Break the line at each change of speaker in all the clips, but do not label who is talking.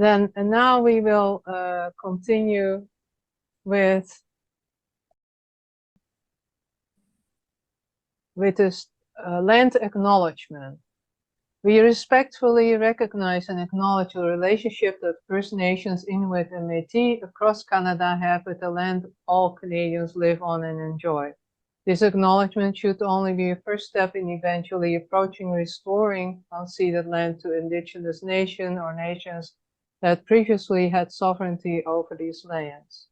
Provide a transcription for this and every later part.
And now we will continue with this land acknowledgement. We respectfully recognize and acknowledge the relationship that First Nations, Inuit, and Métis across Canada have with the land all Canadians live on and enjoy. This acknowledgement should only be a first step in eventually approaching restoring unceded land to Indigenous nation or nations that previously had sovereignty over these lands.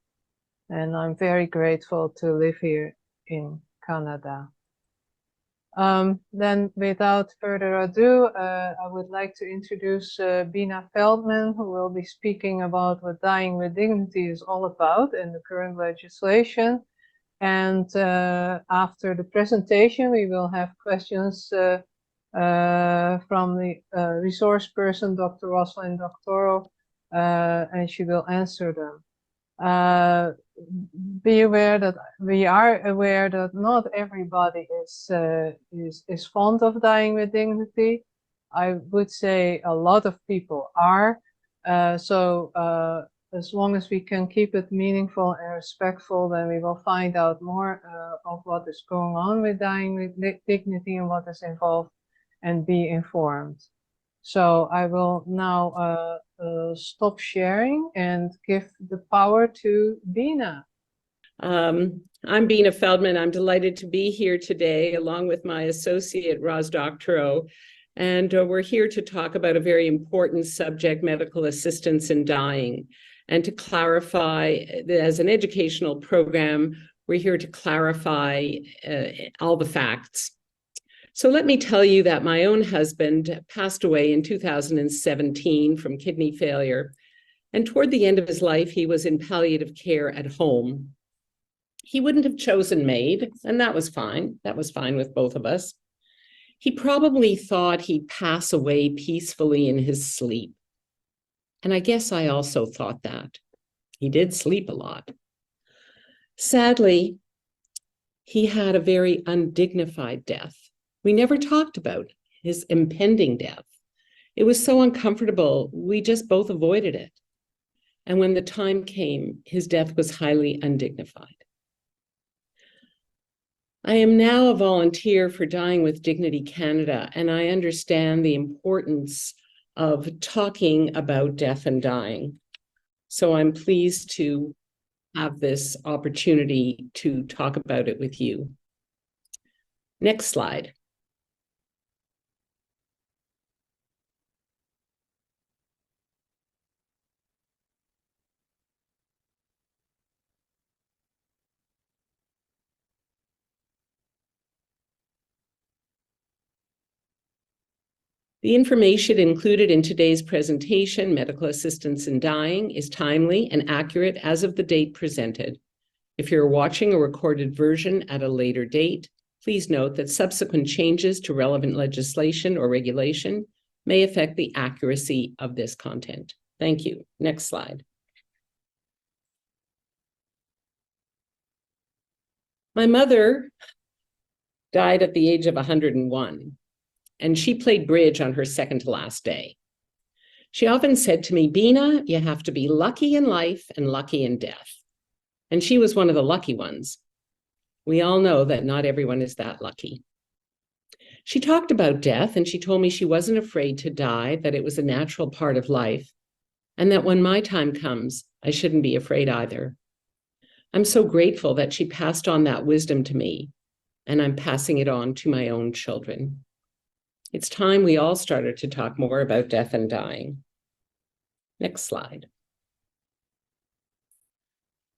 And I'm very grateful to live here in Canada. Then without further ado, I would like to introduce Bina Feldman, who will be speaking about what Dying with Dignity is all about and the current legislation. And after the presentation, we will have questions from the resource person, Dr. Roslyn Doctorow, and she will answer them. Be aware that we are aware that not everybody is fond of dying with dignity. I would say a lot of people are. As long as we can keep it meaningful and respectful, then we will find out more of what is going on with dying with dignity and what is involved, and be informed. So I will now stop sharing and give the power to Bina.
I'm Bina Feldman. I'm delighted to be here today along with my associate, Ros Doctorow. And we're here to talk about a very important subject, medical assistance in dying. And to clarify, as an educational program, we're here to clarify all the facts. So let me tell you that my own husband passed away in 2017 from kidney failure. And toward the end of his life, he was in palliative care at home. He wouldn't have chosen MAID, and that was fine. That was fine with both of us. He probably thought he'd pass away peacefully in his sleep. And I guess I also thought that. He did sleep a lot. Sadly, he had a very undignified death. We never talked about his impending death. It was so uncomfortable, we just both avoided it. And when the time came, his death was highly undignified. I am now a volunteer for Dying with Dignity Canada, and I understand the importance of talking about death and dying. So I'm pleased to have this opportunity to talk about it with you. Next slide. The information included in today's presentation, Medical Assistance in Dying, is timely and accurate as of the date presented. If you're watching a recorded version at a later date, please note that subsequent changes to relevant legislation or regulation may affect the accuracy of this content. Thank you. Next slide. My mother died at the age of 101. And she played bridge on her second to last day. She often said to me, Bina, you have to be lucky in life and lucky in death. And she was one of the lucky ones. We all know that not everyone is that lucky. She talked about death, and she told me she wasn't afraid to die, that it was a natural part of life, and that when my time comes, I shouldn't be afraid either. I'm so grateful that she passed on that wisdom to me, and I'm passing it on to my own children. It's time we all started to talk more about death and dying. Next slide.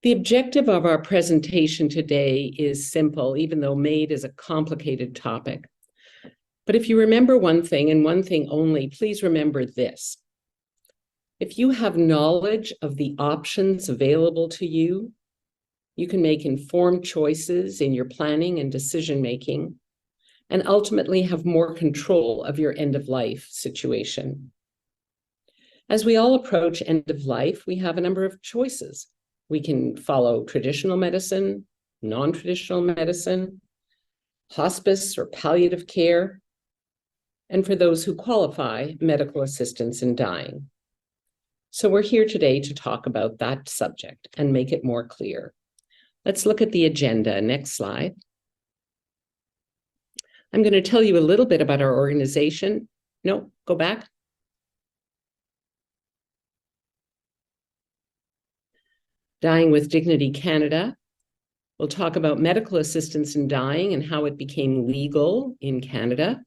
The objective of our presentation today is simple, even though MAID is a complicated topic. But if you remember one thing and one thing only, please remember this. If you have knowledge of the options available to you, you can make informed choices in your planning and decision-making, and ultimately have more control of your end-of-life situation. As we all approach end of life, we have a number of choices. We can follow traditional medicine, non-traditional medicine, hospice or palliative care, and for those who qualify, medical assistance in dying. So we're here today to talk about that subject and make it more clear. Let's look at the agenda. Next slide. I'm going to tell you a little bit about our organization. No, go back. Dying with Dignity Canada. We'll talk about medical assistance in dying and how it became legal in Canada.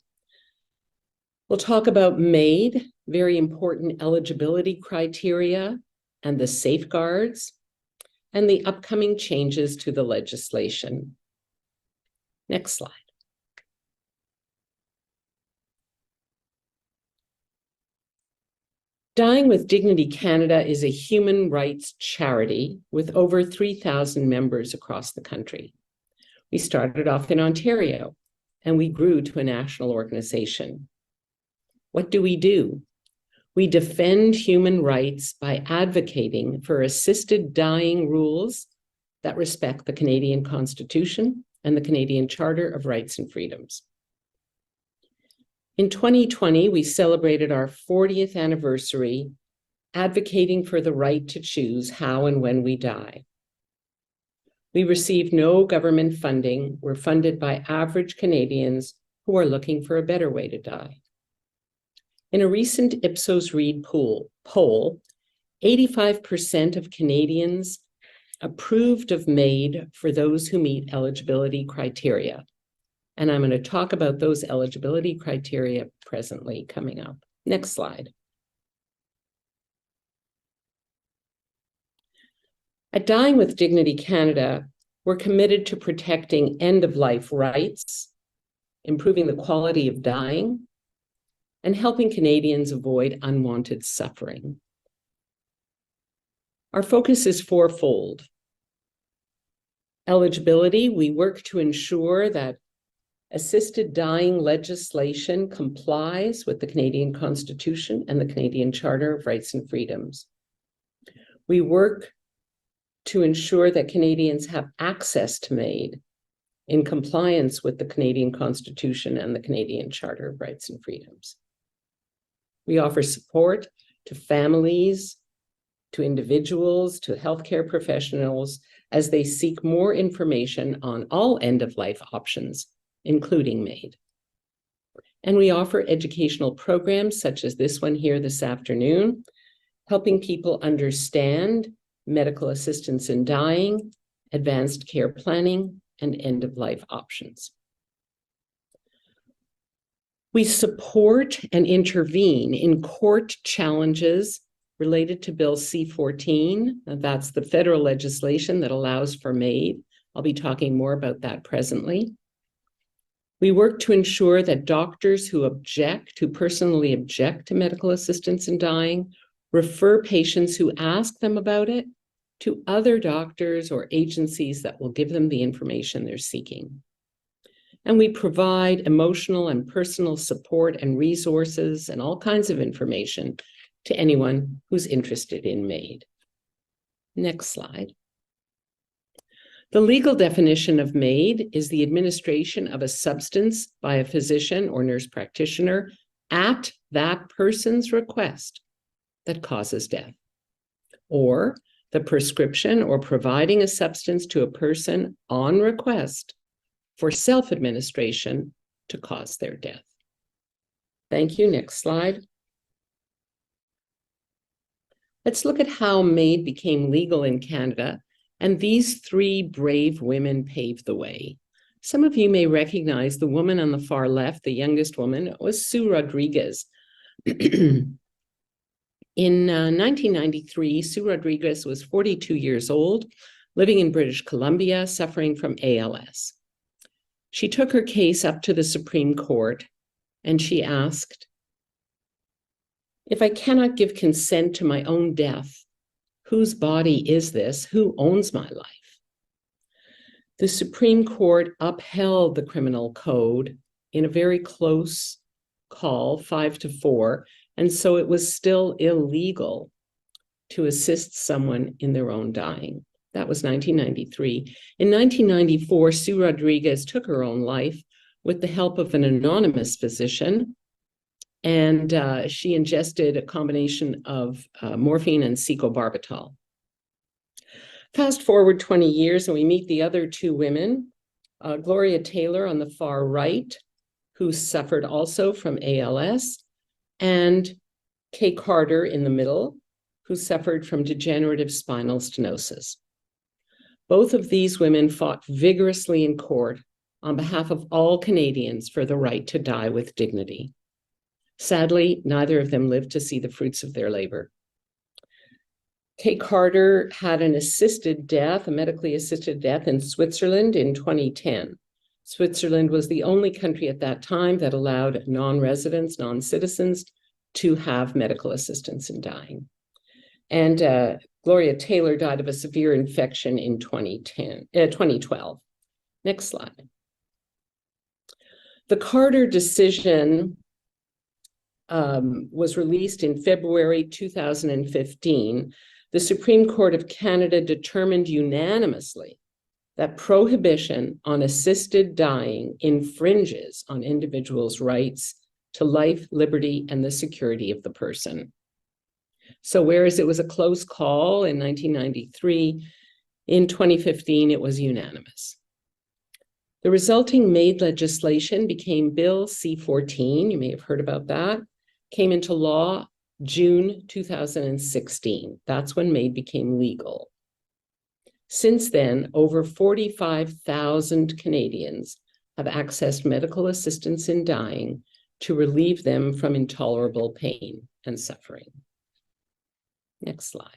We'll talk about MAID, very important eligibility criteria and the safeguards, and the upcoming changes to the legislation. Next slide. Dying with Dignity Canada is a human rights charity with over 3,000 members across the country. We started off in Ontario, and we grew to a national organization. What do? We defend human rights by advocating for assisted dying rules that respect the Canadian Constitution and the Canadian Charter of Rights and Freedoms. In 2020, we celebrated our 40th anniversary advocating for the right to choose how and when we die. We received no government funding. We're funded by average Canadians who are looking for a better way to die. In a recent Ipsos Reid poll, 85% of Canadians approved of MAID for those who meet eligibility criteria. And I'm going to talk about those eligibility criteria presently coming up. Next slide. At Dying with Dignity Canada, we're committed to protecting end-of-life rights, improving the quality of dying, and helping Canadians avoid unwanted suffering. Our focus is fourfold. Eligibility, we work to ensure that assisted dying legislation complies with the Canadian Constitution and the Canadian Charter of Rights and Freedoms. We work to ensure that Canadians have access to MAID in compliance with the Canadian Constitution and the Canadian Charter of Rights and Freedoms. We offer support to families, to individuals, to healthcare professionals as they seek more information on all end-of-life options, including MAID. And we offer educational programs such as this one here this afternoon, helping people understand medical assistance in dying, advanced care planning, and end-of-life options. We support and intervene in court challenges related to Bill C-14. That's the federal legislation that allows for MAID. I'll be talking more about that presently. We work to ensure that doctors who personally object to medical assistance in dying, refer patients who ask them about it to other doctors or agencies that will give them the information they're seeking. And we provide emotional and personal support and resources and all kinds of information to anyone who's interested in MAID. Next slide. The legal definition of MAID is the administration of a substance by a physician or nurse practitioner at that person's request that causes death, or the prescription or providing a substance to a person on request for self-administration to cause their death. Thank you. Next slide. Let's look at how MAID became legal in Canada. And these three brave women paved the way. Some of you may recognize the woman on the far left, the youngest woman, was Sue Rodriguez. In 1993, Sue Rodriguez was 42 years old, living in British Columbia, suffering from ALS. She took her case up to the Supreme Court, and she asked, "If I cannot give consent to my own death, whose body is this? Who owns my life?" The Supreme Court upheld the criminal code in a very close call, 5-4, and so it was still illegal to assist someone in their own dying. That was 1993. In 1994, Sue Rodriguez took her own life with the help of an anonymous physician and she ingested a combination of morphine and secobarbital. Fast forward 20 years and we meet the other two women, Gloria Taylor on the far right, who suffered also from ALS, and Kay Carter in the middle, who suffered from degenerative spinal stenosis. Both of these women fought vigorously in court on behalf of all Canadians for the right to die with dignity. Sadly, neither of them lived to see the fruits of their labor. Kay Carter had an assisted death, a medically assisted death in Switzerland in 2010. Switzerland was the only country at that time that allowed non-residents, non-citizens to have medical assistance in dying. And Gloria Taylor died of a severe infection in 2012. Next slide. The Carter decision was released in February 2015. The Supreme Court of Canada determined unanimously that prohibition on assisted dying infringes on individuals' rights to life, liberty, and the security of the person. So whereas it was a close call in 1993, in 2015, it was unanimous. The resulting MAID legislation became Bill C-14, you may have heard about that, came into law June 2016. That's when MAID became legal. Since then, over 45,000 Canadians have accessed medical assistance in dying to relieve them from intolerable pain and suffering. Next slide.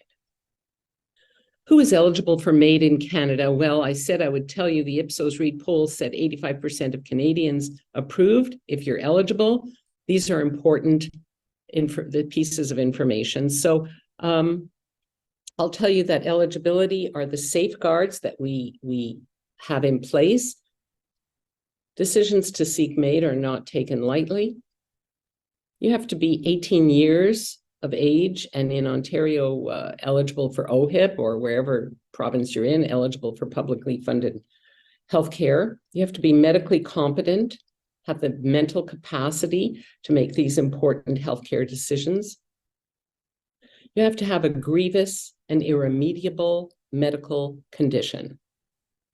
Who is eligible for MAID in Canada? Well, I said I would tell you the Ipsos Reid poll said 85% of Canadians approved if you're eligible. These are important the pieces of information. So I'll tell you that eligibility are the safeguards that we have in place. Decisions to seek MAID are not taken lightly. You have to be 18 years of age and in Ontario eligible for OHIP, or wherever province you're in, eligible for publicly funded healthcare. You have to be medically competent, have the mental capacity to make these important healthcare decisions. You have to have a grievous and irremediable medical condition.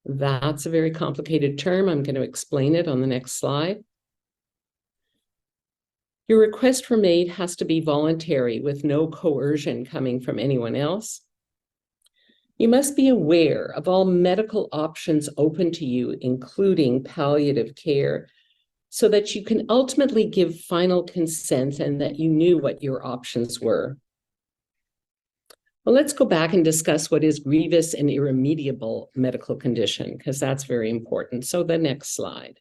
That's a very complicated term. I'm going to explain it on the next slide. Your request for MAID has to be voluntary with no coercion coming from anyone else. You must be aware of all medical options open to you, including palliative care, so that you can ultimately give final consent and that you knew what your options were. Well, let's go back and discuss what is grievous and irremediable medical condition, because that's very important. So the next slide.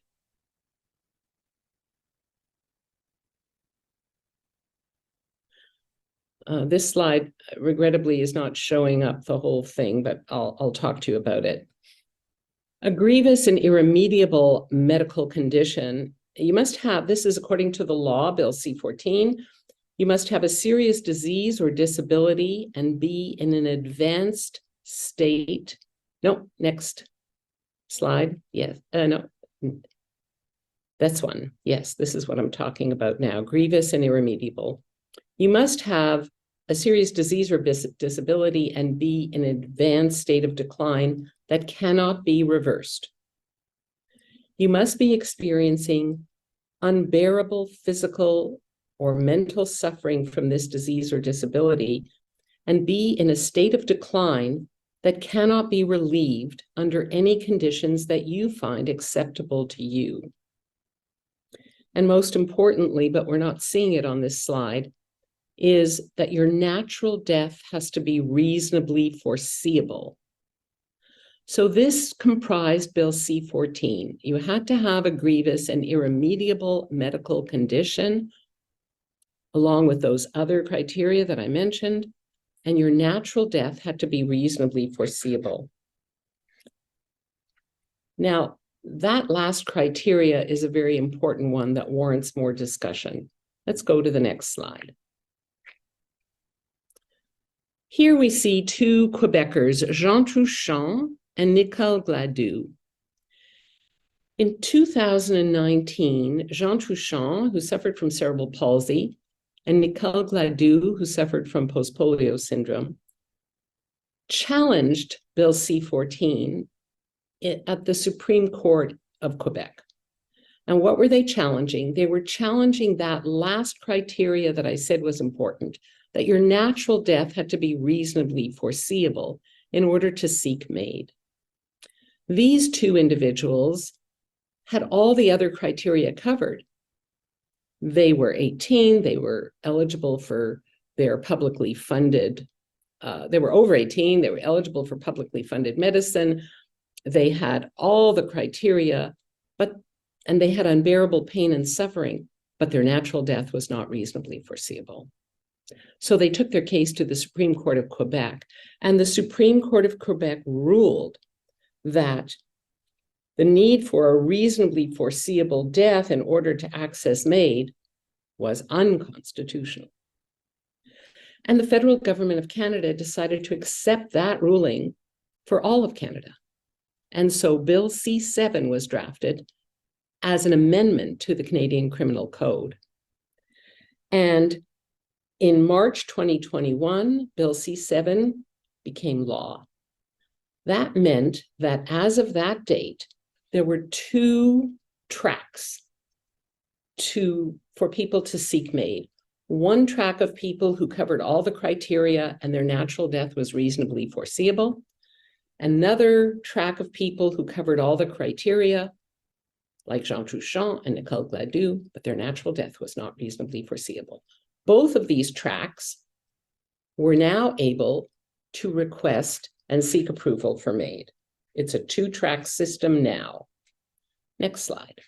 This slide, regrettably, is not showing up the whole thing, but I'll talk to you about it. A grievous and irremediable medical condition, you must have, this is according to the law, Bill C-14, you must have a serious disease or disability and be in an advanced state. No, next slide. Yes, no, that's one. Yes, this is what I'm talking about now, grievous and irremediable. You must have a serious disease or disability and be in an advanced state of decline that cannot be reversed. You must be experiencing unbearable physical or mental suffering from this disease or disability and be in a state of decline that cannot be relieved under any conditions that you find acceptable to you. And most importantly, but we're not seeing it on this slide, is that your natural death has to be reasonably foreseeable. So this comprised Bill C-14. You had to have a grievous and irremediable medical condition, along with those other criteria that I mentioned, and your natural death had to be reasonably foreseeable. Now, that last criteria is a very important one that warrants more discussion. Let's go to the next slide. Here we see two Quebecers, Jean Trouchon and Nicole Gladue. In 2019, Jean Touchant, who suffered from cerebral palsy, and Nicole Gladue, who suffered from post-polio syndrome, challenged Bill C-14 at the Supreme Court of Quebec. And what were they challenging? They were challenging that last criteria that I said was important, that your natural death had to be reasonably foreseeable in order to seek MAID. These two individuals had all the other criteria covered. They were 18, they were eligible for their publicly funded, they were over 18, they were eligible for publicly funded medicine. They had all the criteria, and they had unbearable pain and suffering, but their natural death was not reasonably foreseeable. So they took their case to the Supreme Court of Quebec, and the Supreme Court of Quebec ruled that the need for a reasonably foreseeable death in order to access MAID was unconstitutional. And the federal government of Canada decided to accept that ruling for all of Canada. And so Bill C-7 was drafted as an amendment to the Canadian Criminal Code. And in March 2021, Bill C-7 became law. That meant that as of that date, there were two tracks for people to seek MAID. One track of people who covered all the criteria and their natural death was reasonably foreseeable. Another track of people who covered all the criteria, like Jean Touchant and Nicole Gladue, but their natural death was not reasonably foreseeable. Both of these tracks were now able to request and seek approval for MAID. It's a two-track system now. Next slide.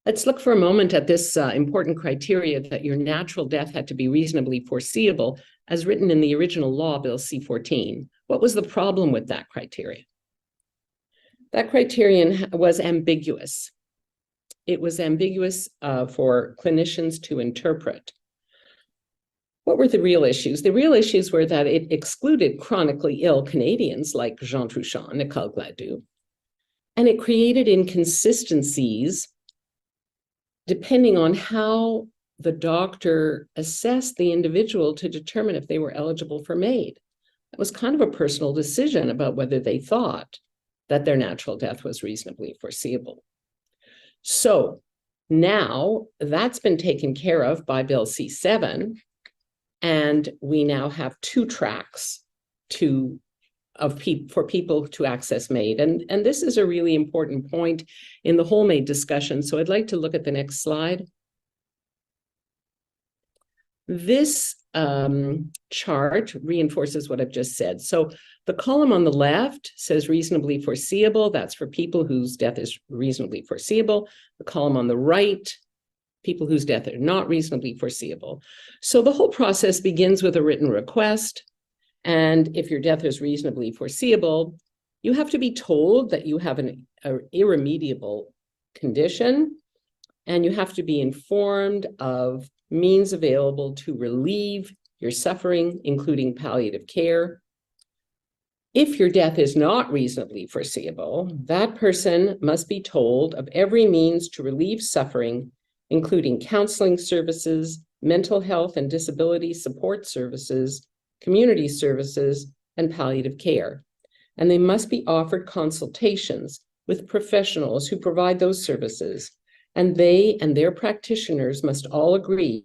Let's look for a moment at this important criteria that your natural death had to be reasonably foreseeable, as written in the original law, Bill C-14. What was the problem with that criteria? That criterion was ambiguous. It was ambiguous for clinicians to interpret. What were the real issues? The real issues were that it excluded chronically ill Canadians like Jean Touchant and Nicole Gladue, and it created inconsistencies depending on how the doctor assessed the individual to determine if they were eligible for MAID. It was kind of a personal decision about whether they thought that their natural death was reasonably foreseeable. So now that's been taken care of by Bill C-7, and we now have two tracks for people to access MAID. And this is a really important point in the whole MAID discussion. So I'd like to look at the next slide. This chart reinforces what I've just said. So the column on the left says reasonably foreseeable. That's for people whose death is reasonably foreseeable. The column on the right, people whose death are not reasonably foreseeable. So the whole process begins with a written request. And if your death is reasonably foreseeable, you have to be told that you have an irremediable condition, and you have to be informed of means available to relieve your suffering, including palliative care. If your death is not reasonably foreseeable, that person must be told of every means to relieve suffering, including counseling services, mental health and disability support services, community services, and palliative care. And they must be offered consultations with professionals who provide those services, and they and their practitioners must all agree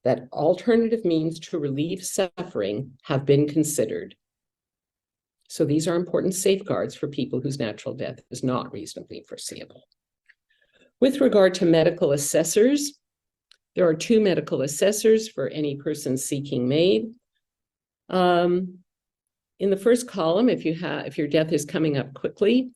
that alternative means to relieve suffering have been considered. So these are important safeguards for people whose natural death is not reasonably foreseeable. With regard to medical assessors, there are two medical assessors for any person seeking MAID. In the first column, if your death is coming up quickly,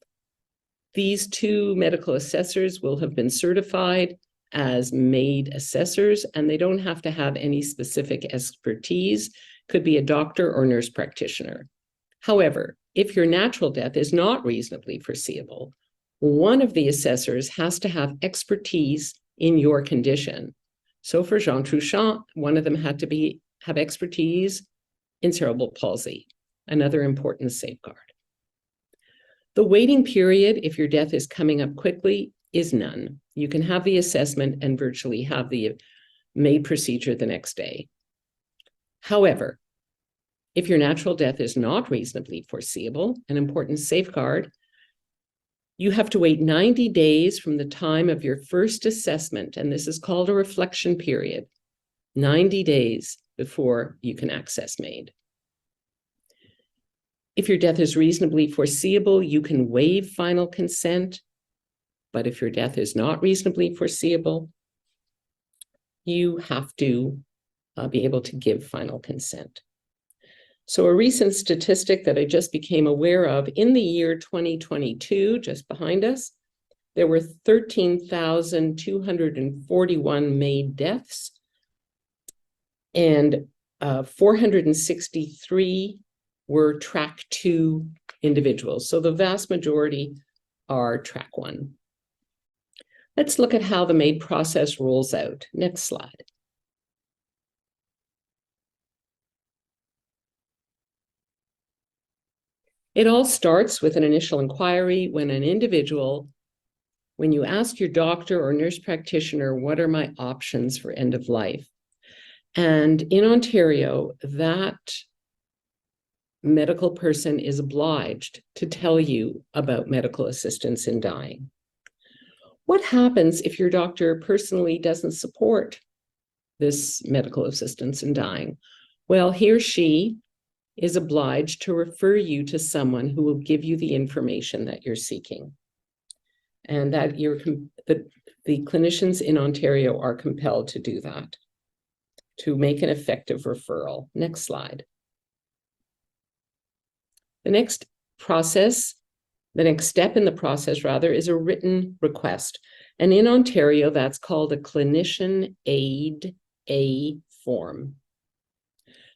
these two medical assessors will have been certified as MAID assessors, and they don't have to have any specific expertise. Could be a doctor or nurse practitioner. However, if your natural death is not reasonably foreseeable, one of the assessors has to have expertise in your condition. So for Jean Touchant, one of them had to have expertise in cerebral palsy, another important safeguard. The waiting period, if your death is coming up quickly, is none. You can have the assessment and virtually have the MAID procedure the next day. However, if your natural death is not reasonably foreseeable, an important safeguard, you have to wait 90 days from the time of your first assessment, and this is called a reflection period, 90 days before you can access MAID. If your death is reasonably foreseeable, you can waive final consent, but if your death is not reasonably foreseeable, you have to be able to give final consent. So a recent statistic that I just became aware of, in the year 2022, just behind us, there were 13,241 MAID deaths, and 463 were track 2 individuals. So the vast majority are track 1. Let's look at how the MAID process rolls out. Next slide. It all starts with an initial inquiry when you ask your doctor or nurse practitioner, what are my options for end of life? And in Ontario, that medical person is obliged to tell you about medical assistance in dying. What happens if your doctor personally doesn't support this medical assistance in dying? Well, he or she is obliged to refer you to someone who will give you the information that you're seeking. And that the clinicians in Ontario are compelled to do that, to make an effective referral. Next slide. The next step in the process, is a written request. And in Ontario, that's called a clinician aid A form.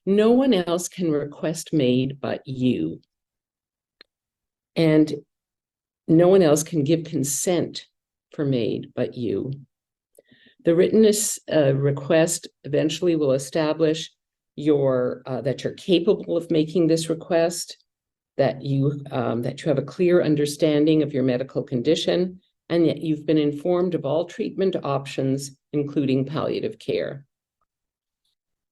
No one else can request MAID but you. And no one else can give consent for MAID but you. The written request eventually will establish that you're capable of making this request, that you have a clear understanding of your medical condition, and that you've been informed of all treatment options, including palliative care.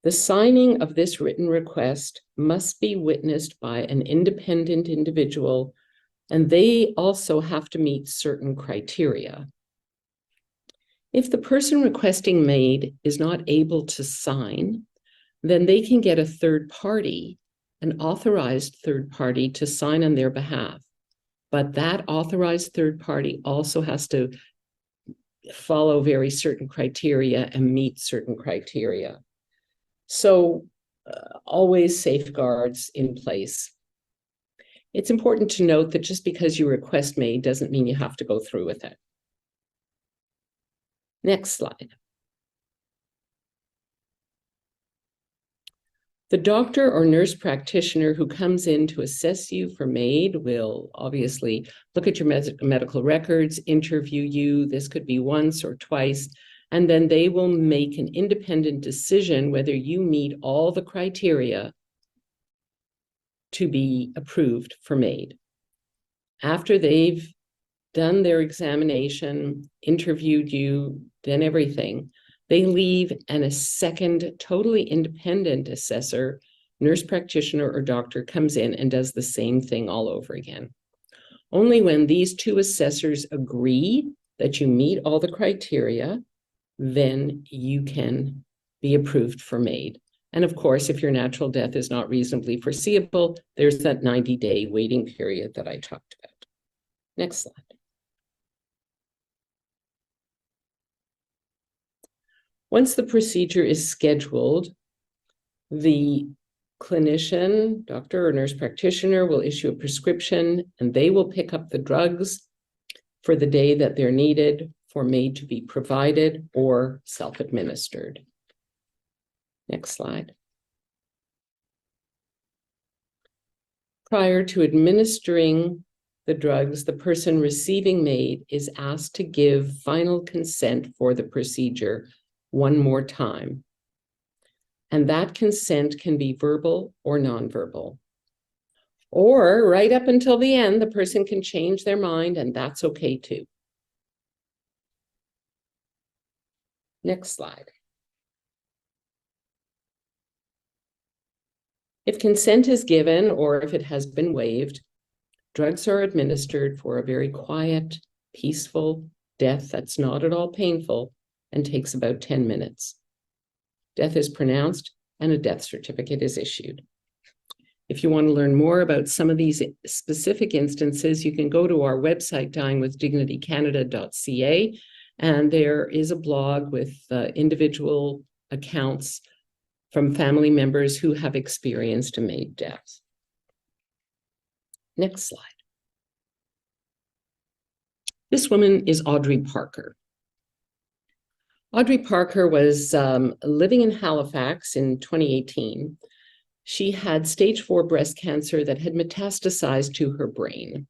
The signing of this written request must be witnessed by an independent individual, and they also have to meet certain criteria. If the person requesting MAID is not able to sign, then they can get a third party, an authorized third party, to sign on their behalf. But that authorized third party also has to follow very certain criteria and meet certain criteria. So always safeguards in place. It's important to note that just because you request MAID doesn't mean you have to go through with it. Next slide. The doctor or nurse practitioner who comes in to assess you for MAID will obviously look at your medical records, interview you. This could be once or twice, and then they will make an independent decision whether you meet all the criteria to be approved for MAID. After they've done their examination, interviewed you, done everything, they leave, and a second totally independent assessor, nurse practitioner, or doctor comes in and does the same thing all over again. Only when these two assessors agree that you meet all the criteria, then you can be approved for MAID. And of course, if your natural death is not reasonably foreseeable, there's that 90-day waiting period that I talked about. Next slide. Once the procedure is scheduled, the clinician, doctor or nurse practitioner, will issue a prescription, and they will pick up the drugs for the day that they're needed for MAID to be provided or self-administered. Next slide. Prior to administering the drugs, the person receiving MAID is asked to give final consent for the procedure one more time. And that consent can be verbal or nonverbal. Or right up until the end, the person can change their mind, and that's okay too. Next slide. If consent is given or if it has been waived, drugs are administered for a very quiet, peaceful death that's not at all painful and takes about 10 minutes. Death is pronounced and a death certificate is issued. If you want to learn more about some of these specific instances, you can go to our website, dyingwithdignitycanada.ca, and there is a blog with individual accounts from family members who have experienced a MAID death. Next slide. This woman is Audrey Parker. Audrey Parker was living in Halifax in 2018. She had stage 4 breast cancer that had metastasized to her brain,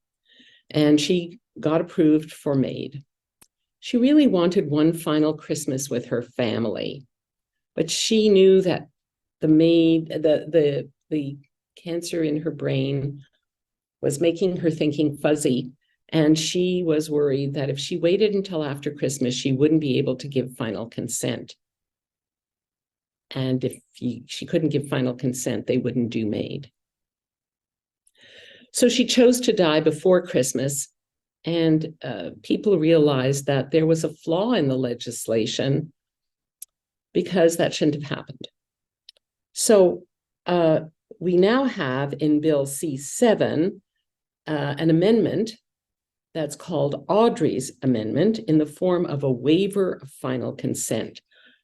and she got approved for MAID. She really wanted one final Christmas with her family, but she knew that the MAID, the cancer in her brain was making her thinking fuzzy, and she was worried that if she waited until after Christmas, she wouldn't be able to give final consent. And if she couldn't give final consent, they wouldn't do MAID. So she chose to die before Christmas, and people realized that there was a flaw in the legislation because that shouldn't have happened. So we now have in Bill C7 an amendment that's called Audrey's Amendment in the form of a waiver of final consent.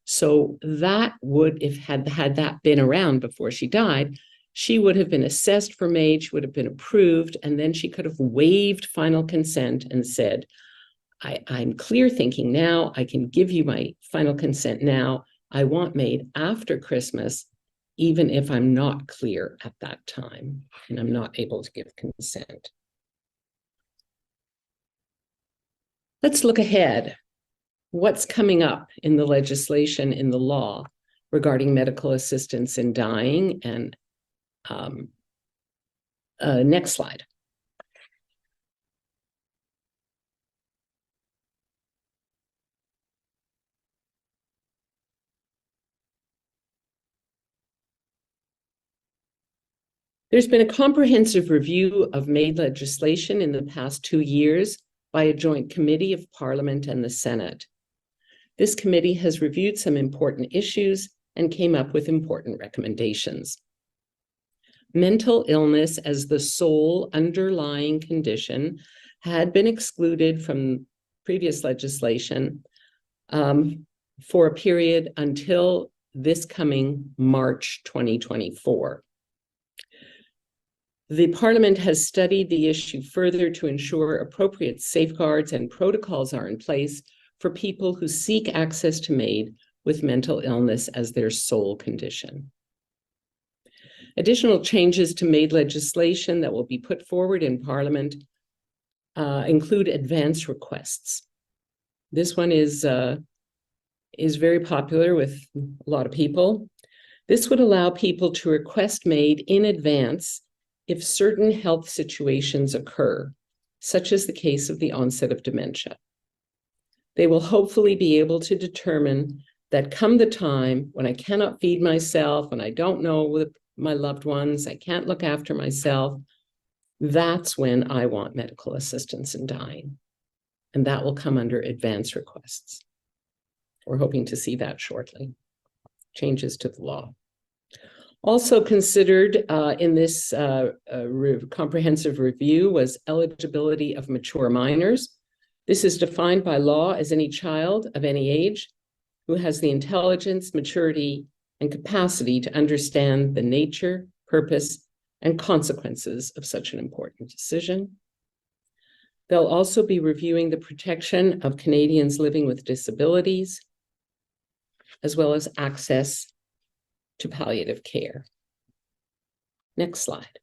So that would, if had that been around before she died, she would have been assessed for MAID, she would have been approved, and then she could have waived final consent and said, I'm clear thinking now, I can give you my final consent now, I want MAID after Christmas, even if I'm not clear at that time and I'm not able to give consent. Let's look ahead. What's coming up in the legislation, in the law regarding medical assistance in dying? And next slide. There's been a comprehensive review of MAID legislation in the past 2 years by a joint committee of Parliament and the Senate. This committee has reviewed some important issues and came up with important recommendations. Mental illness as the sole underlying condition had been excluded from previous legislation for a period until this coming March 2024. The Parliament has studied the issue further to ensure appropriate safeguards and protocols are in place for people who seek access to MAID with mental illness as their sole condition. Additional changes to MAID legislation that will be put forward in Parliament include advance requests. This one is very popular with a lot of people. This would allow people to request MAID in advance if certain health situations occur, such as the case of the onset of dementia. They will hopefully be able to determine that come the time when I cannot feed myself, when I don't know my loved ones, I can't look after myself, that's when I want medical assistance in dying. And that will come under advance requests. We're hoping to see that shortly. Changes to the law. Also considered in this comprehensive review was eligibility of mature minors. This is defined by law as any child of any age who has the intelligence, maturity, and capacity to understand the nature, purpose, and consequences of such an important decision. They'll also be reviewing the protection of Canadians living with disabilities, as well as access to palliative care. Next slide.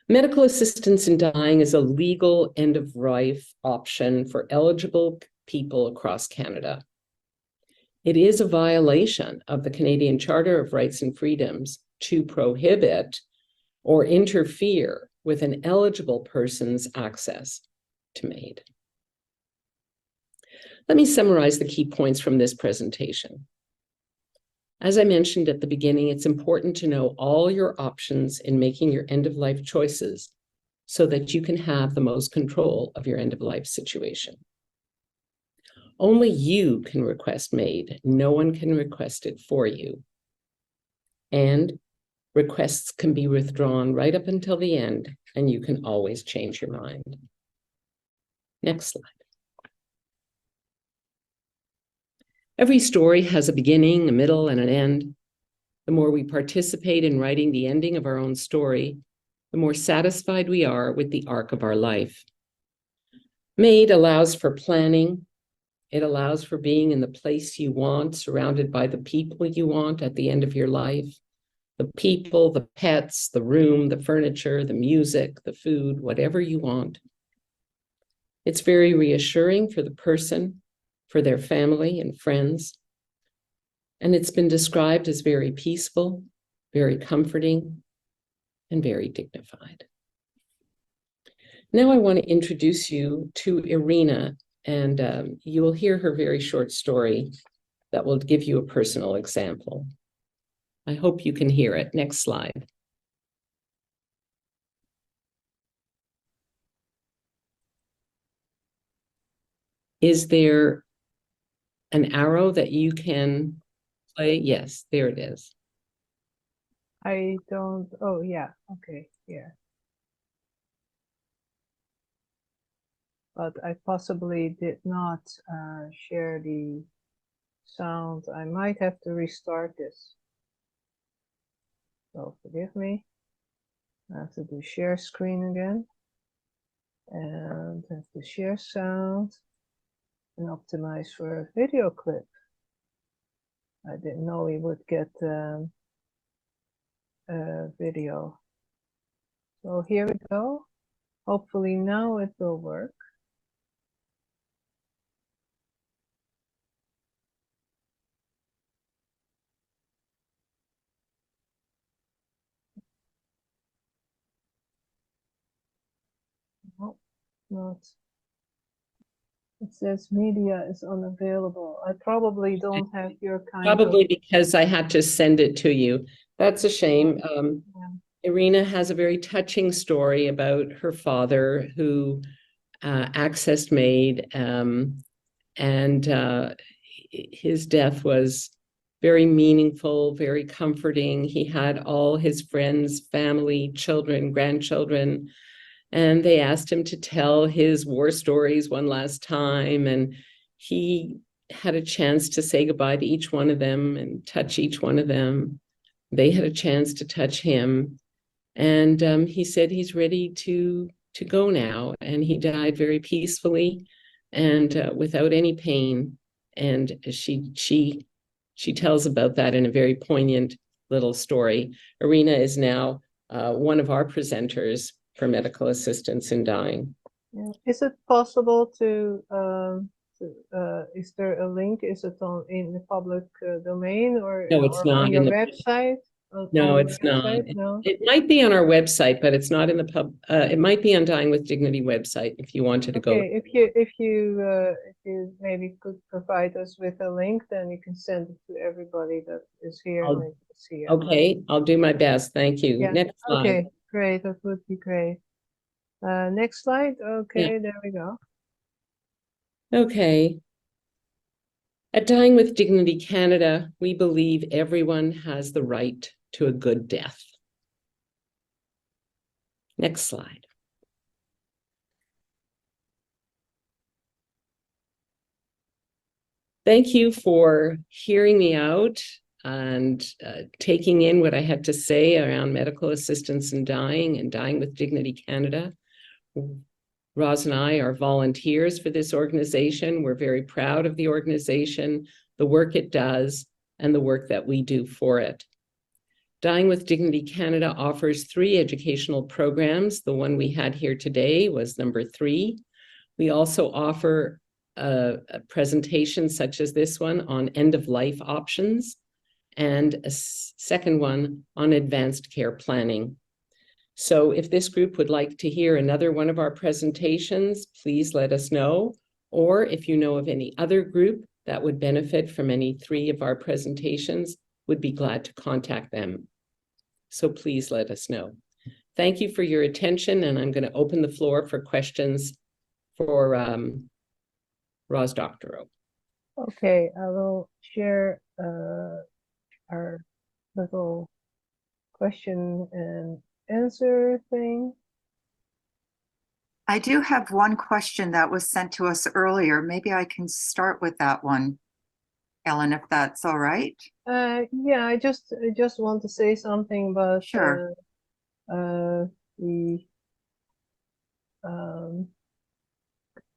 Medical assistance in dying is a legal end-of-life option for eligible people across Canada. It is a violation of the Canadian Charter of Rights and Freedoms to prohibit or interfere with an eligible person's access to MAID. Let me summarize the key points from this presentation. As I mentioned at the beginning, it's important to know all your options in making your end-of-life choices so that you can have the most control of your end-of-life situation. Only you can request MAID. No one can request it for you. And requests can be withdrawn right up until the end, and you can always change your mind. Next slide. Every story has a beginning, a middle, and an end. The more we participate in writing the ending of our own story, the more satisfied we are with the arc of our life. MAID allows for planning. It allows for being in the place you want, surrounded by the people you want at the end of your life. The people, the pets, the room, the furniture, the music, the food, whatever you want. It's very reassuring for the person, for their family and friends. And it's been described as very peaceful, very comforting, and very dignified. Now I want to introduce you to Irina, and you will hear her very short story that will give you a personal example. I hope you can hear it. Next slide. Is there an arrow that you can play? Yes, there it is.
I don't, oh yeah, okay, yeah. But I possibly did not share the sound. I might have to restart this. So forgive me. I have to do share screen again. And have to share sound and optimize for a video clip. I didn't know we would get a video. So here we go. Hopefully now it will work. No, not. It says media is unavailable. I probably don't have your kind
Probably
of...
because I had to send it to you. That's a shame.
Yeah.
Irina has a very touching story about her father who accessed MAID, and his death was very meaningful, very comforting. He had all his friends, family, children, grandchildren, and they asked him to tell his war stories one last time, and he had a chance to say goodbye to each one of them and touch each one of them. They had a chance to touch him, and he said he's ready to go now, and he died very peacefully and without any pain. And she tells about that in a very poignant little story. Irina is now one of our presenters for medical assistance in dying.
Yeah. Is it possible to is there a link? Is it in the public domain or,
No, it's not
on your website?
No,
on
it's
your
not.
website? No?
It might be on our website, but it's not in the pub. It might be on Dying with Dignity website if you wanted to go.
Okay, if you maybe could provide us with a link, then you can send it to everybody that is here. And they can see it.
Okay, I'll do my best. Thank you.
Yeah.
Next slide.
Okay, great. That would be great. Next slide. Okay, there we go.
Okay. At Dying with Dignity Canada, we believe everyone has the right to a good death. Next slide. Thank you for hearing me out and taking in what I had to say around medical assistance in dying and Dying with Dignity Canada. Roz and I are volunteers for this organization. We're very proud of the organization, the work it does, and the work that we do for it. Dying with Dignity Canada offers 3 educational programs. The one we had here today was number 3. We also offer a presentation such as this one on end-of-life options. and a second one on advanced care planning. So if this group would like to hear another one of our presentations, please let us know. Or if you know of any other group that would benefit from any 3 of our presentations, would be glad to contact them. So please let us know. Thank you for your attention, and I'm going to open the floor for questions for Ros Doctorow.
Okay, I will share our little question and answer thing.
I do have one question that was sent to us earlier. Maybe I can start with that one, Ellen, if that's all right.
Yeah, I just want to say something about
Sure.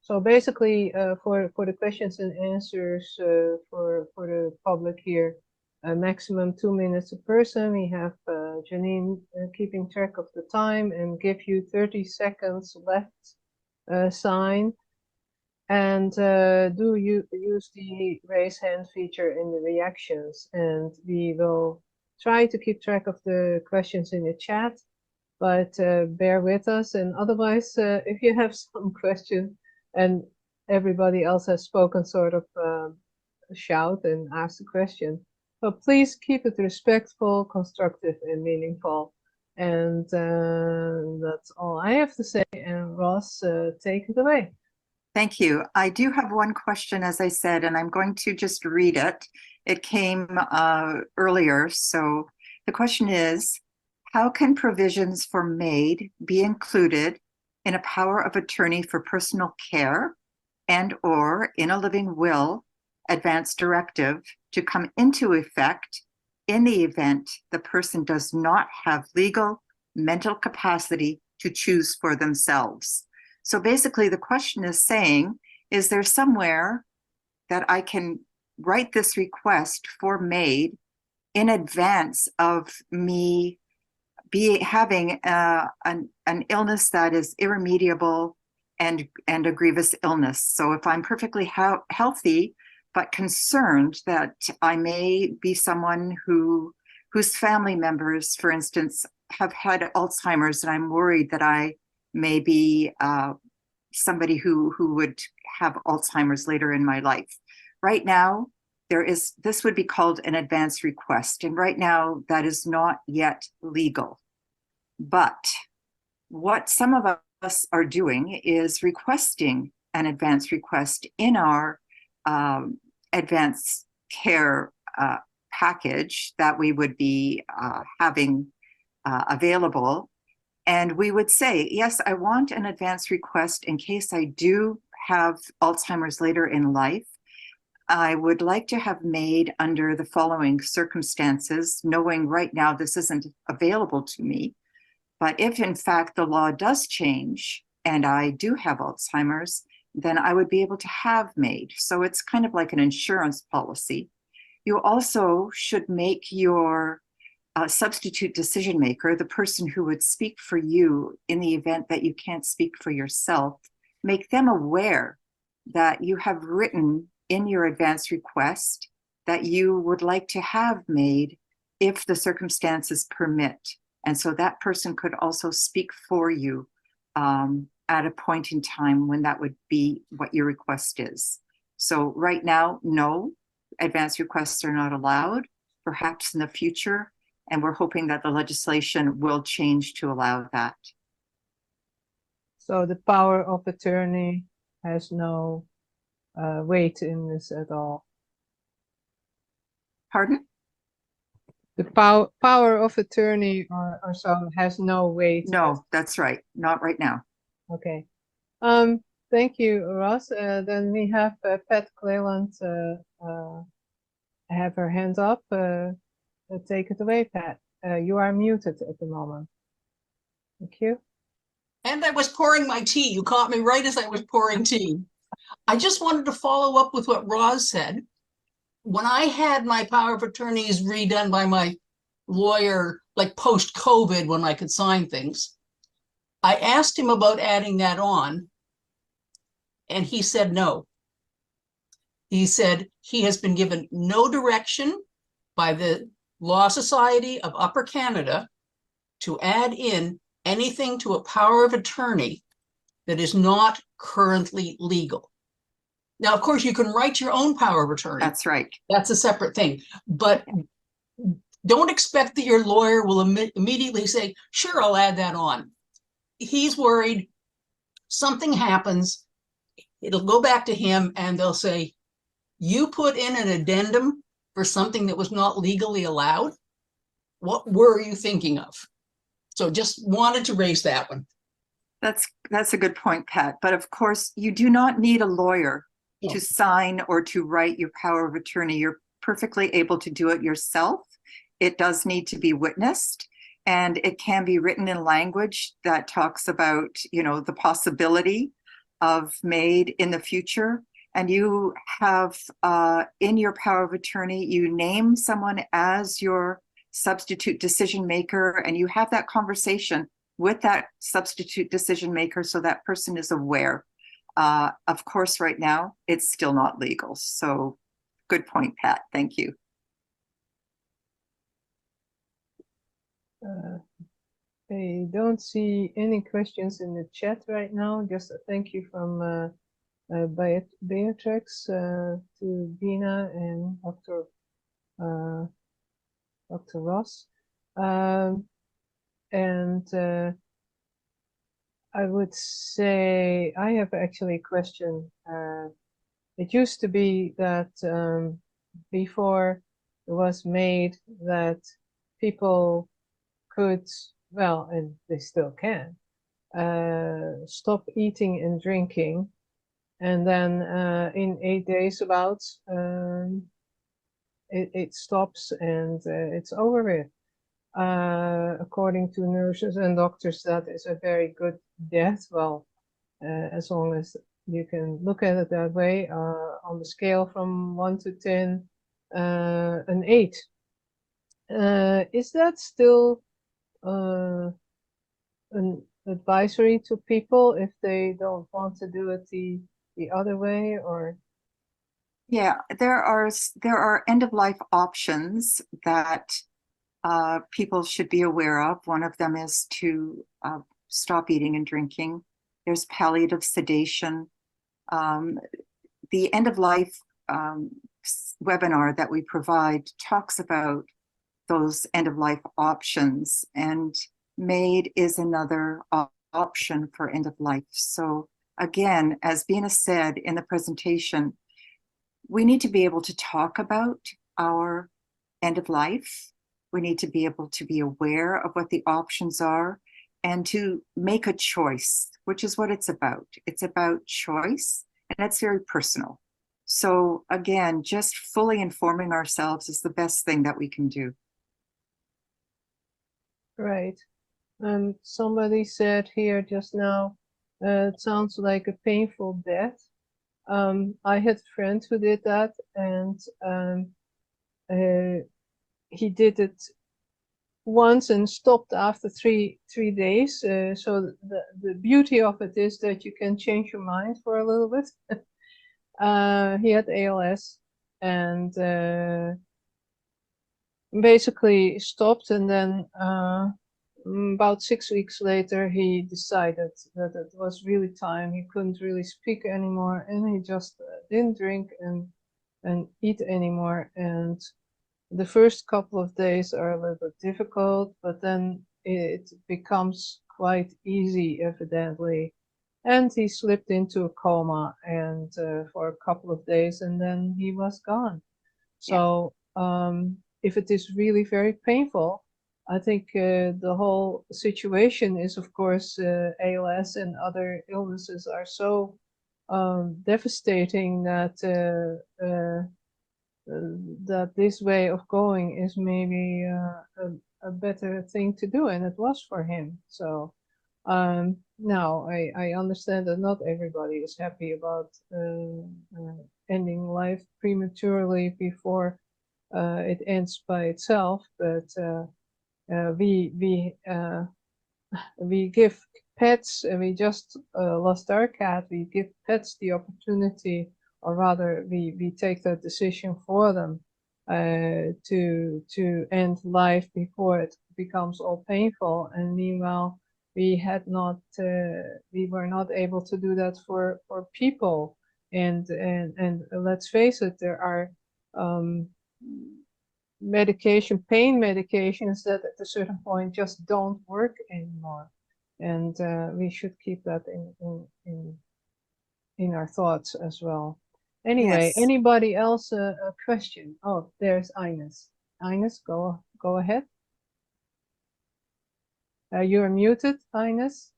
So basically, for the questions and answers for the public here, maximum 2 minutes a person. We have Janine keeping track of the time and give you 30 seconds left sign. And do you use the raise hand feature in the reactions, and we will try to keep track of the questions in the chat, but bear with us. And otherwise, if you have some question and everybody else has spoken, sort of shout and ask the question. So please keep it respectful, constructive, and meaningful. And that's all I have to say. And Ross, take it away.
Thank you. I do have one question, as I said, and I'm going to just read it. It came earlier. So the question is, how can provisions for MAID be included in a power of attorney for personal care and/or in a living will advance directive to come into effect in the event the person does not have legal mental capacity to choose for themselves? So basically the question is saying, is there somewhere that I can write this request for MAID in advance of me having an illness that is irremediable and a grievous illness? So if I'm perfectly healthy, but concerned that I may be someone whose family members, for instance, have had Alzheimer's, and I'm worried that I may be somebody who would have Alzheimer's later in my life. Right now, this would be called an advance request. And right now that is not yet legal. But what some of us are doing is requesting an advance request in our advanced care package that we would be having available. And we would say, yes, I want an advance request in case I do have Alzheimer's later in life. I would like to have MAID under the following circumstances, knowing right now this isn't available to me. But if in fact the law does change and I do have Alzheimer's, then I would be able to have MAID. So it's kind of like an insurance policy. You also should make your substitute decision maker, the person who would speak for you in the event that you can't speak for yourself, make them aware that you have written in your advance request that you would like to have MAID if the circumstances permit. And so that person could also speak for you at a point in time when that would be what your request is. So right now, no, advance requests are not allowed, perhaps in the future. And we're hoping that the legislation will change to allow that.
So the power of attorney has no weight in this at all.
Pardon?
The power of attorney or so has no weight.
No, that's right. Not right now.
Okay. Thank you, Ross. Then we have Pat Cleland have her hand up. Take it away, Pat. You are muted at the moment. Thank you.
And I was pouring my tea. You caught me right as I was pouring tea. I just wanted to follow up with what Roz said. When I had my power of attorneys redone by my lawyer, like post-COVID, when I could sign things, I asked him about adding that on, and he said no. He said he has been given no direction by the Law Society of Upper Canada to add in anything to a power of attorney that is not currently legal. Now, of course, you can write your own power of attorney.
That's right.
That's a separate thing. But don't expect that your lawyer will immediately say, sure, I'll add that on. He's worried something happens, it'll go back to him and they'll say, you put in an addendum for something that was not legally allowed. What were you thinking of? So just wanted to raise that one.
That's a good point, Pat. But of course, you do not need a lawyer to sign or to write your power of attorney. You're perfectly able to do it yourself. It does need to be witnessed, and it can be written in language that talks about, you know, the possibility of MAID in the future. And you have in your power of attorney, you name someone as your substitute decision maker, and you have that conversation with that substitute decision maker so that person is aware. Of course, right now, it's still not legal. So good point, Pat. Thank you.
I don't see any questions in the chat right now. Just a thank you from Beatrix to Bina and Dr. Ross. I would say I have actually a question. It used to be that before it was made that people could, well, and they still can, stop eating and drinking, and then in 8 days about it stops and it's over with. According to nurses and doctors, that is a very good death. Well, as long as you can look at it that way, on the scale from 1 to 10, an 8. Is that still an advisory to people if they don't want to do it the other way, or?
Yeah, there are end-of-life options that people should be aware of. One of them is to stop eating and drinking. There's palliative sedation. The end-of-life webinar that we provide talks about those end-of-life options, and MAID is another option for end-of-life. So again, as Bina said in the presentation, we need to be able to talk about our end-of-life. We need to be able to be aware of what the options are and to make a choice, which is what it's about. It's about choice, and it's very personal. So again, just fully informing ourselves is the best thing that we can do.
Right. Somebody said here just now, it sounds like a painful death. I had a friend who did that, and he did it once and stopped after three days. So the beauty of it is that you can change your mind for a little bit. He had ALS and basically stopped, and then about 6 weeks later he decided that it was really time. He couldn't really speak anymore, and he just didn't drink and eat anymore. And the first couple of days are a little bit difficult, but then it becomes quite easy, evidently. And he slipped into a coma, and for a couple of days, and then he was gone. So if it is really very painful, I think the whole situation is, of course, ALS and other illnesses are so devastating that that this way of going is maybe a better thing to do, and it was for him. So now I understand that not everybody is happy about ending life prematurely before it ends by itself, but we give pets, and we just lost our cat. We give pets the opportunity, or rather we take that decision for them, to end life before it becomes all painful. And meanwhile, we were not able to do that for people. And let's face it, there are pain medications that at a certain point just don't work anymore. And we should keep that in our thoughts as well. Anyway,
Yes.
anybody else a question? Oh, there's Ines. Ines, go ahead. You're muted, Ines.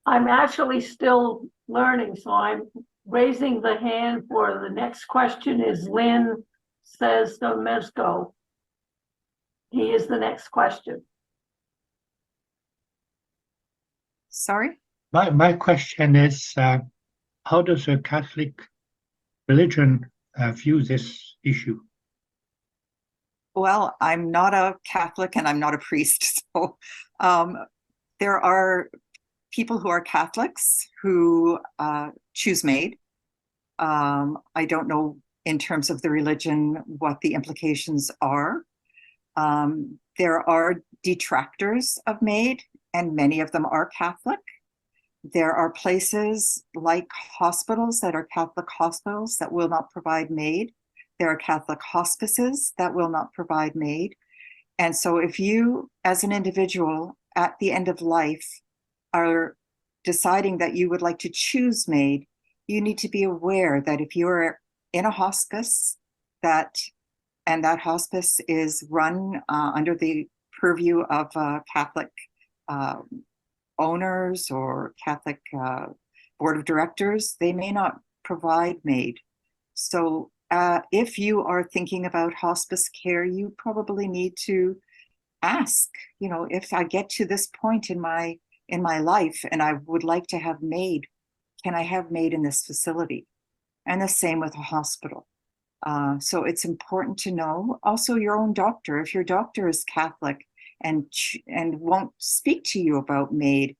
I'm actually still learning, so I'm raising the hand for the next question is Lynn says Domesco. He is the next question.
Sorry?
My question is, how does the Catholic religion view this issue?
Well, I'm not a Catholic and I'm not a priest. So there are people who are Catholics who choose MAID. I don't know in terms of the religion what the implications are. There are detractors of MAID, and many of them are Catholic. There are places like hospitals that are Catholic hospitals that will not provide MAID. There are Catholic hospices that will not provide MAID. And so if you, as an individual at the end of life, are deciding that you would like to choose MAID, you need to be aware that if you're in a hospice and that hospice is run under the purview of Catholic owners or Catholic board of directors, they may not provide MAID. So if you are thinking about hospice care, you probably need to ask, if I get to this point in my life and I would like to have MAID, can I have MAID in this facility? And the same with a hospital. So it's important to know also your own doctor. If your doctor is Catholic and won't speak to you about MAID,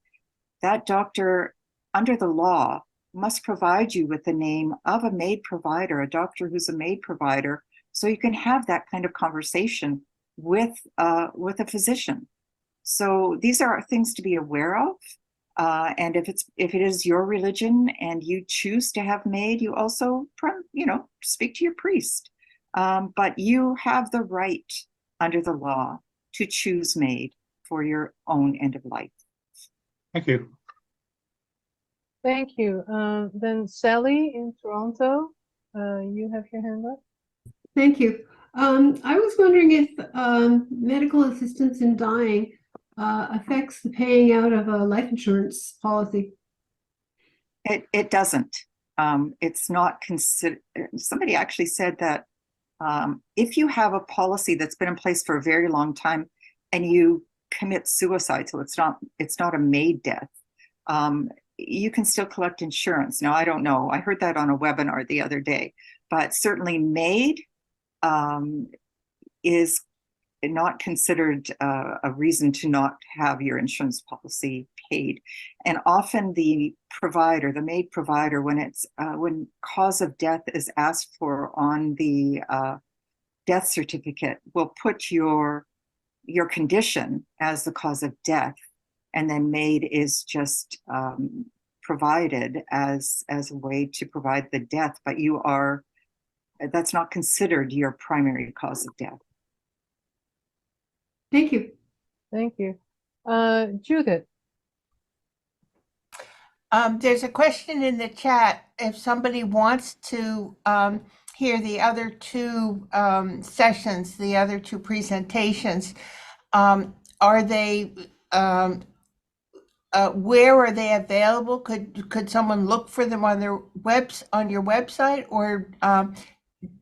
that doctor under the law must provide you with the name of a MAID provider, a doctor who's a MAID provider, so you can have that kind of conversation with a physician. So these are things to be aware of. And if it is your religion and you choose to have MAID, you also, speak to your priest. But you have the right under the law to choose MAID for your own end of life.
Thank you.
Thank you. Then Sally in Toronto, you have your hand up.
Thank you. I was wondering if medical assistance in dying affects the paying out of a life insurance policy.
It doesn't. It's not considered. Somebody actually said that if you have a policy that's been in place for a very long time and you commit suicide, so it's not a MAID death, you can still collect insurance. Now, I don't know. I heard that on a webinar the other day, but certainly MAID is not considered a reason to not have your insurance policy paid. And often the provider, the MAID provider, when cause of death is asked for on the death certificate, will put your condition as the cause of death, and then MAID is just provided as a way to provide the death, but that's not considered your primary cause of death.
Thank you.
Thank you. Judith.
There's a question in the chat. If somebody wants to hear the other two sessions, the other two presentations, are they where are they available? Could someone look for them on your website, or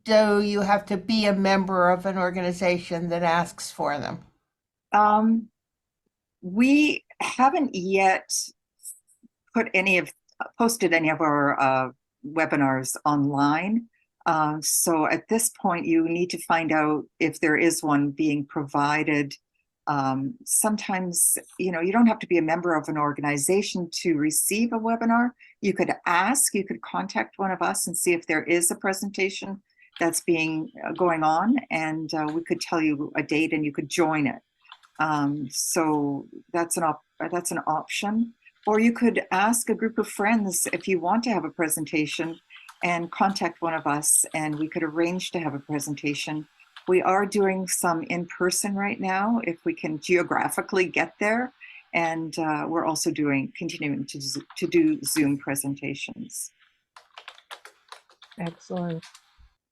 do you have to be a member of an organization that asks for them?
We haven't yet posted any of our webinars online. So at this point, you need to find out if there is one being provided. Sometimes, you don't have to be a member of an organization to receive a webinar. You could ask, you could contact one of us and see if there is a presentation that's going on, and we could tell you a date and you could join it. So that's an option. Or you could ask a group of friends if you want to have a presentation and contact one of us, and we could arrange to have a presentation. We are doing some in person right now, if we can geographically get there. And we're also continuing to do Zoom presentations.
Excellent.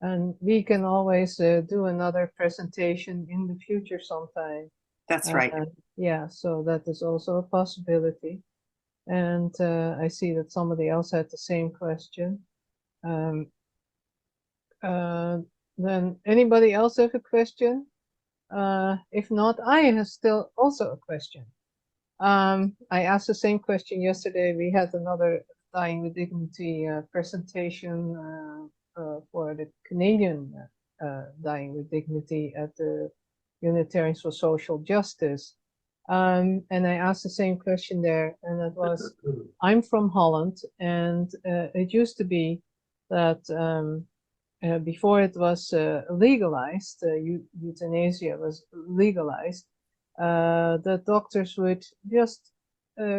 And we can always do another presentation in the future sometime.
That's right.
Yeah, so that is also a possibility. And I see that somebody else had the same question. Then anybody else have a question? If not, I have still also a question. I asked the same question yesterday. We had another Dying with Dignity presentation for the Canadian Dying with Dignity at the Unitarians for Social Justice. And I asked the same question there, and that was, I'm from Holland, and it used to be that before it was legalized, euthanasia was legalized, the doctors would just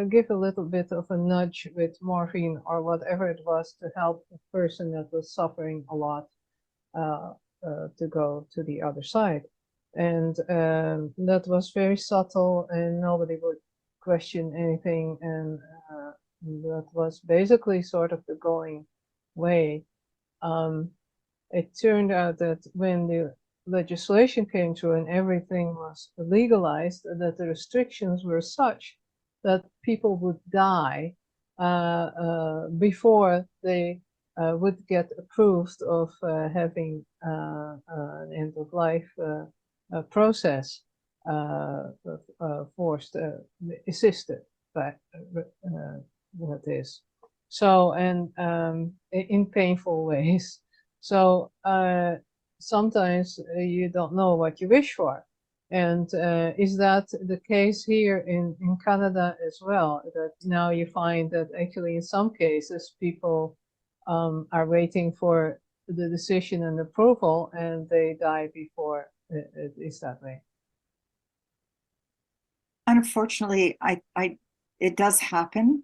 give a little bit of a nudge with morphine or whatever it was to help a person that was suffering a lot to go to the other side. And that was very subtle, and nobody would question anything, and that was basically sort of the going way. It turned out that when the legislation came through and everything was legalized, that the restrictions were such that people would die before they would get approved of having an end-of-life process forced, assisted, but that is. So, and in painful ways. So sometimes you don't know what you wish for. And is that the case here in Canada as well? That now you find that actually in some cases people are waiting for the decision and approval, and they die before it is that way?
Unfortunately, it does happen.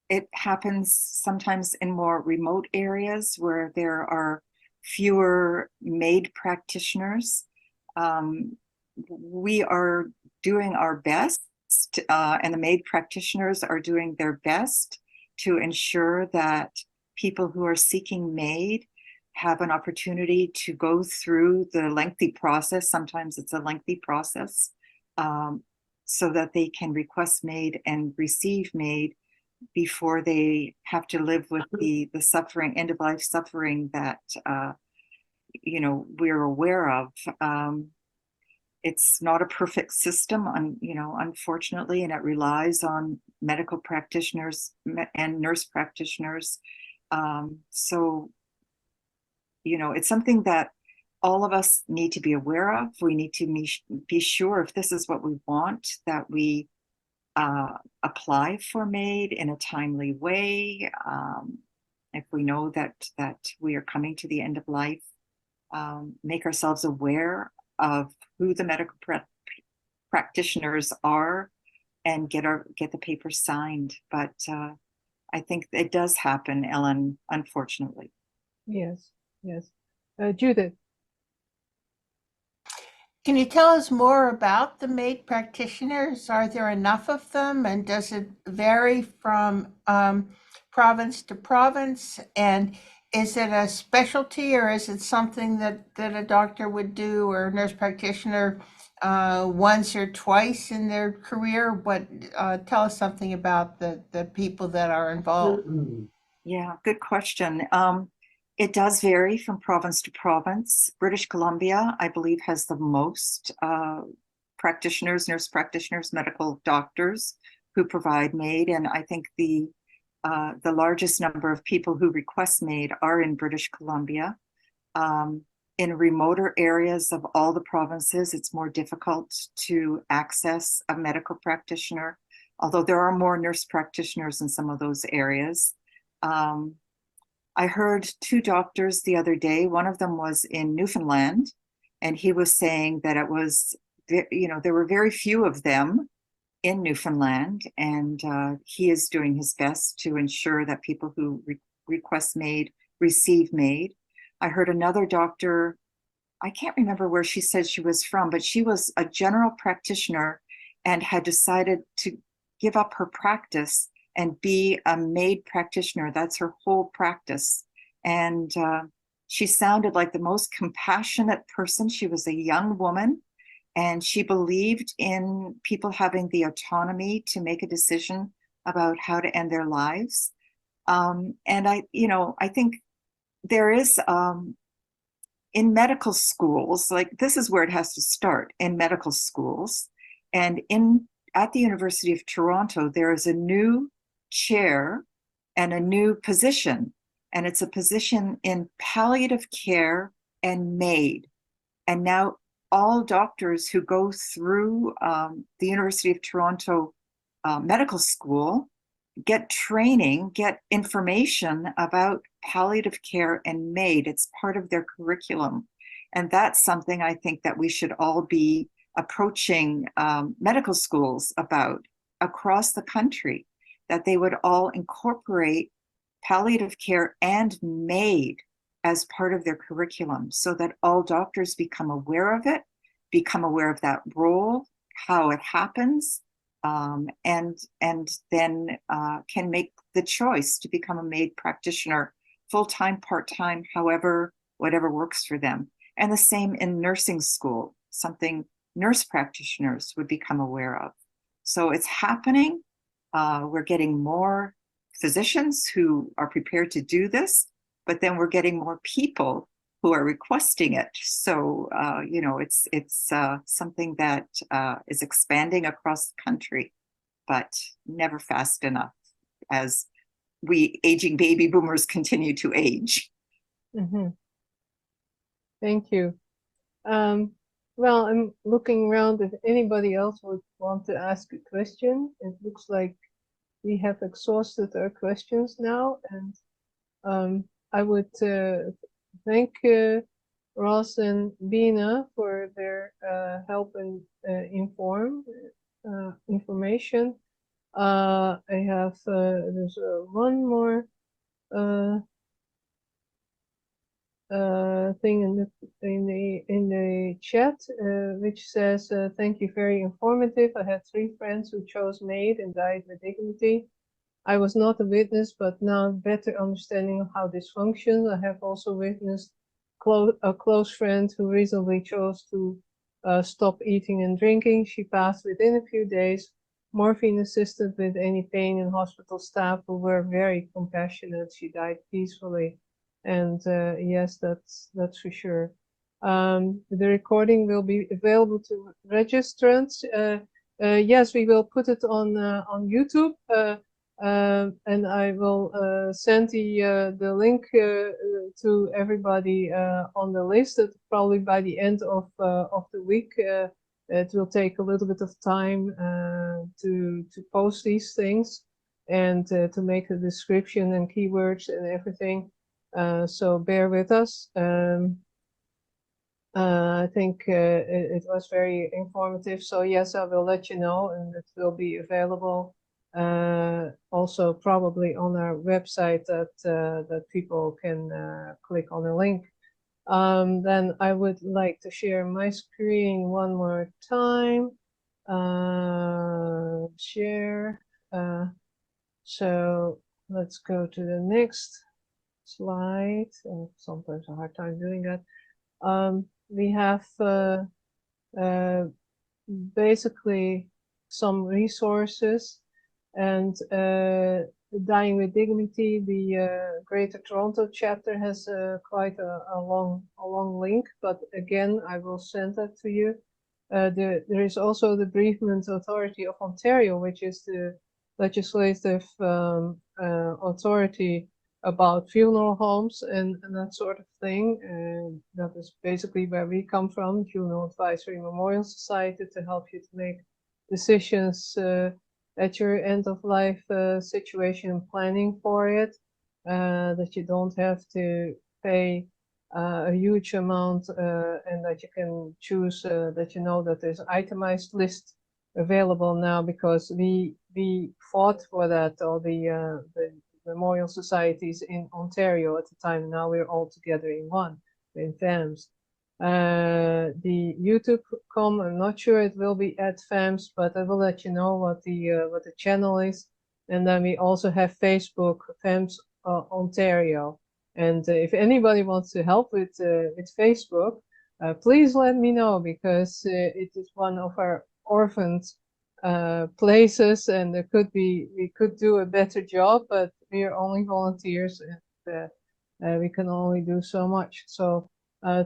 It happens sometimes in more remote areas where there are fewer MAID practitioners. We are doing our best, and the MAID practitioners are doing their best to ensure that people who are seeking MAID have an opportunity to go through the lengthy process. Sometimes it's a lengthy process, so that they can request MAID and receive MAID before they have to live with the suffering, end-of-life suffering that we're aware of. It's not a perfect system, unfortunately, and it relies on medical practitioners and nurse practitioners. So, it's something that all of us need to be aware of. We need to be sure if this is what we want, that we apply for MAID in a timely way. If we know that we are coming to the end of life, make ourselves aware of who the medical practitioners are, and get the papers signed. But I think it does happen, Ellen, unfortunately.
Yes. Judith.
Can you tell us more about the MAID practitioners? Are there enough of them, and does it vary from province to province? And is it a specialty, or is it something that a doctor would do, or a nurse practitioner once or twice in their career? Tell us something about the people that are involved.
Yeah, good question. It does vary from province to province. British Columbia, I believe, has the most practitioners, nurse practitioners, medical doctors who provide MAID, and I think the largest number of people who request MAID are in British Columbia. In remoter areas of all the provinces, it's more difficult to access a medical practitioner, although there are more nurse practitioners in some of those areas. I heard two doctors the other day. One of them was in Newfoundland, and he was saying that it was, you know, there were very few of them in Newfoundland, and he is doing his best to ensure that people who request MAID receive MAID. I heard another doctor, I can't remember where she said she was from, but she was a general practitioner and had decided to give up her practice and be a MAID practitioner. That's her whole practice. And she sounded like the most compassionate person. She was a young woman, and she believed in people having the autonomy to make a decision about how to end their lives. And I think there is, in medical schools, like this is where it has to start, in medical schools. And at the University of Toronto, there is a new chair and a new position, and it's a position in palliative care and MAID. And now all doctors who go through the University of Toronto Medical School get training, get information about palliative care and MAID. It's part of their curriculum. And that's something I think that we should all be approaching medical schools about across the country, that they would all incorporate palliative care and MAID as part of their curriculum, so that all doctors become aware of it, become aware of that role, how it happens, and then can make the choice to become a MAID practitioner, full-time, part-time, however, whatever works for them. And the same in nursing school, something nurse practitioners would become aware of. So it's happening. We're getting more physicians who are prepared to do this, but then we're getting more people who are requesting it. So, it's something that is expanding across the country, but never fast enough as we aging baby boomers continue to age.
Mm-hmm. Thank you. Well, I'm looking around if anybody else would want to ask a question. It looks like we have exhausted our questions now, and I would thank Ross and Bina for their help and information. I have there's one more thing in the chat, which says, thank you, very informative. I had 3 friends who chose MAID and died with dignity. I was not a witness, but now better understanding of how this functions. I have also witnessed a close friend who recently chose to stop eating and drinking. She passed within a few days, morphine assisted with any pain, and hospital staff who were very compassionate. She died peacefully. And yes, that's for sure. The recording will be available to registrants. Yes, we will put it on YouTube, and I will send the link to everybody on the list. Probably by the end of the week. It will take a little bit of time to post these things and to make a description and keywords and everything. So bear with us. I think it was very informative. So yes, I will let you know, and it will be available also probably on our website that people can click on the link. Then I would like to share my screen one more time. Share. So let's go to the next slide. Sometimes a hard time doing that. We have basically some resources, and Dying with Dignity, the Greater Toronto chapter has quite a long link, but again, I will send that to you. There is also the Bereavement Authority of Ontario, which is the legislative authority about funeral homes and that sort of thing. And that is basically where we come from, Funeral Advisory Memorial Society, to help you to make decisions at your end of life situation, planning for it, that you don't have to pay a huge amount, and that you can choose, that you know that there's an itemized list available now, because we fought for that, all the memorial societies in Ontario at the time. Now we're all together in one, in FAMS. The YouTube.com, I'm not sure it will be at FAMS, but I will let you know what the channel is. And then we also have Facebook, FAMS Ontario. And if anybody wants to help with Facebook, please let me know, because it is one of our orphaned places, and we could do a better job, but we are only volunteers, and we can only do so much. So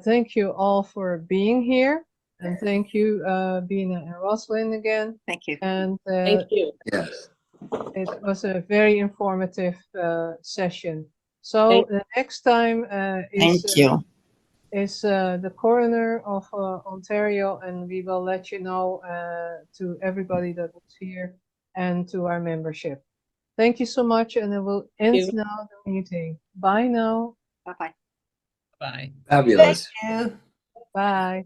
thank you all for being here, and thank you, Bina and Roslyn, again.
Thank you.
And
Thank you.
Yes.
it was a very informative session. So the next time is the coroner of Ontario, and we will let you know to everybody that was here and to our membership. Thank you so much, and I will end now the meeting. Bye now.
Bye-bye.
Bye.
Fabulous.
Thank you.
Bye.